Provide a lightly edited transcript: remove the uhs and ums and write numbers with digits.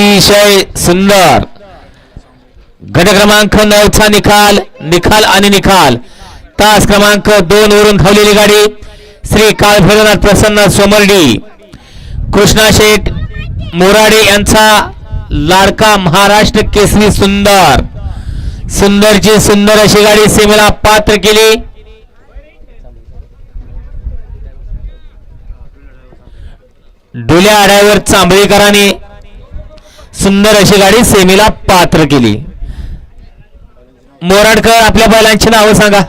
अतिशय सुंदर गट क्रमांक 9चा निकाल आणि निकाल तास क्रमांक 2 वरून धावलेली गाडी श्री काळभैरवनाथ प्रसन्न सोमर्डी कृष्णा शेठ मोराडे यांचा लाडका महाराष्ट्र केसरी सुंदरची सुंदर अशी गाडी सीमेला पात्र केली। डोल्या आड्यावर चांबळीकरांनी सुंदर अशी गाडी सेमीला पात्र केली। मोराडकर आपल्या बैलांची नावं सांगा।